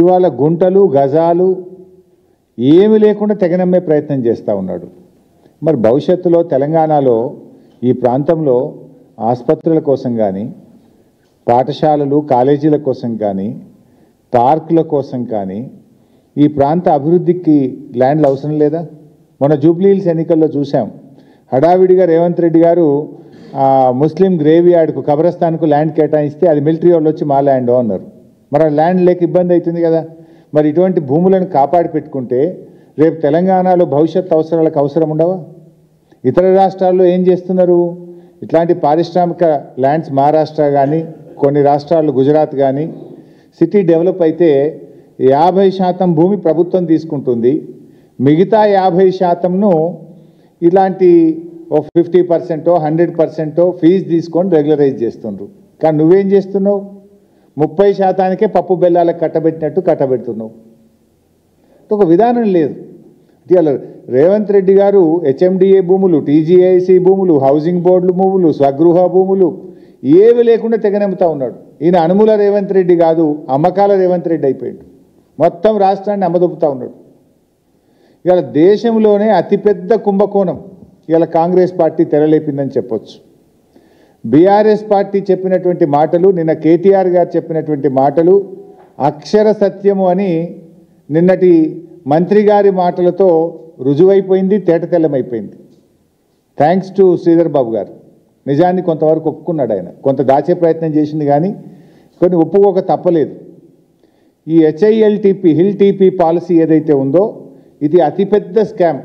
ఇవాళ గుంటలు గజాలు ఏమీ లేకుండా తెగనమ్మే ప్రయత్నం చేస్తూ ఉన్నాడు. మరి భవిష్యత్తులో తెలంగాణలో ఈ ప్రాంతంలో ఆసుపత్రుల కోసం కానీ, పాఠశాలలు కాలేజీల కోసం కానీ, పార్కుల కోసం కానీ ఈ ప్రాంత అభివృద్ధికి ల్యాండ్లు అవసరం లేదా? మొన్న జూబ్లీ హిల్స్ ఎన్నికల్లో చూసాం. హడావిడిగా రేవంత్ రెడ్డి గారు ముస్లిం గ్రేవ్ యార్డ్కు కబ్రస్థాన్కు ల్యాండ్ కేటాయిస్తే అది మిలిటరీ వాళ్ళు వచ్చి మా ల్యాండ్ అన్నారు. మరి ల్యాండ్ లేక ఇబ్బంది అవుతుంది కదా. మరి ఇటువంటి భూములను కాపాడి పెట్టుకుంటే రేపు తెలంగాణలో భవిష్యత్ అవసరాలకు అవసరం ఉండవా? ఇతర రాష్ట్రాల్లో ఏం చేస్తున్నారు? ఇట్లాంటి పారిశ్రామిక ల్యాండ్స్ మహారాష్ట్ర కానీ, కొన్ని రాష్ట్రాలు గుజరాత్ కానీ సిటీ డెవలప్ అయితే 50% భూమి ప్రభుత్వం తీసుకుంటుంది, మిగతా 50%ను ఇలాంటి 50% 100% ఫీజు తీసుకొని రెగ్యులరైజ్ చేస్తుండ్రు. కానీ నువ్వేం చేస్తున్నావు? 30%కే పప్పు బెల్లాలకు కట్టబెట్టినట్టు కట్టబెడుతున్నావు. ఒక విధానం లేదు. ఇవాళ రేవంత్ రెడ్డి గారు హెచ్ఎండిఏ భూములు, టీజీఐసి భూములు, హౌసింగ్ బోర్డులు భూములు, స్వగృహ భూములు ఏవి లేకుండా తెగనెమ్ముతా ఉన్నాడు. ఈయన అనుముల రేవంత్ రెడ్డి కాదు, అమ్మకాల రేవంత్ రెడ్డి అయిపోయాడు. మొత్తం రాష్ట్రాన్ని అమ్మదొప్పుతా ఉన్నాడు. ఇవాళ దేశంలోనే అతిపెద్ద కుంభకోణం ఇవాళ కాంగ్రెస్ పార్టీ తెరలేపిందని చెప్పొచ్చు. బీఆర్ఎస్ పార్టీ చెప్పినటువంటి మాటలు, నిన్న కేటీఆర్ గారు చెప్పినటువంటి మాటలు అక్షర సత్యము అని నిన్నటి మంత్రి గారి మాటలతో రుజువైపోయింది, తేటతెల్లమైపోయింది. థ్యాంక్స్ టు శ్రీధర్ బాబు గారు. నిజాన్ని కొంతవరకు ఒప్పుకున్నాడు. ఆయన కొంత దాచే ప్రయత్నం చేసింది కానీ కొన్ని ఒప్పుకోక తప్పలేదు. ఈ HILTP హిల్ టీపీ పాలసీ ఏదైతే ఉందో ఇది అతిపెద్ద స్కామ్.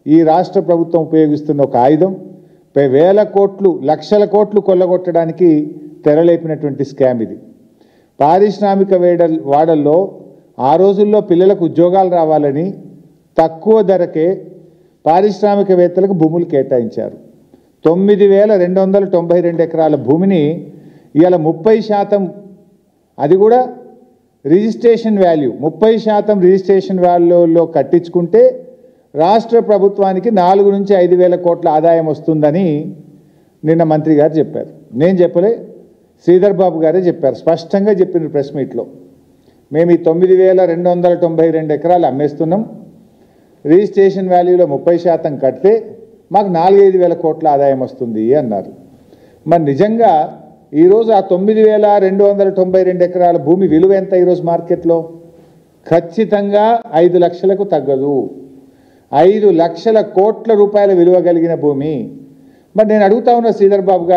ఈ రాష్ట్ర ప్రభుత్వం ఉపయోగిస్తున్న ఒక ఆయుధం. వేల కోట్లు, లక్షల కోట్లు కొల్లగొట్టడానికి తెరలేపినటువంటి స్కామ్ ఇది. పారిశ్రామిక వాడల్లో ఆ రోజుల్లో పిల్లలకు ఉద్యోగాలు రావాలని తక్కువ ధరకే పారిశ్రామికవేత్తలకు భూములు కేటాయించారు. 9,292 ఎకరాల భూమిని ఇవాళ 30%, అది కూడా రిజిస్ట్రేషన్ వాల్యూ 30% రిజిస్ట్రేషన్ వాల్యూలో కట్టించుకుంటే రాష్ట్ర ప్రభుత్వానికి 4 నుంచి 5,000 కోట్ల ఆదాయం వస్తుందని నిన్న మంత్రి గారు చెప్పారు. నేను చెప్పలే, శ్రీధర్ బాబు గారే చెప్పారు. స్పష్టంగా చెప్పిన ప్రెస్ మీట్లో, మేము ఈ 9,292 ఎకరాలు అమ్మేస్తున్నాం, రిజిస్ట్రేషన్ వాల్యూలో 30% కడితే మాకు 4-5 కోట్ల ఆదాయం వస్తుంది అన్నారు. మరి నిజంగా ఈరోజు ఆ 9,292 ఎకరాల భూమి విలువ ఎంత ఈరోజు మార్కెట్లో? ఖచ్చితంగా 5 లక్షలకు తగ్గదు. 5 లక్షల కోట్ల రూపాయల విలువ కలిగిన భూమి. మరి నేను అడుగుతా ఉన్నా శ్రీధర్ బాబు గారు,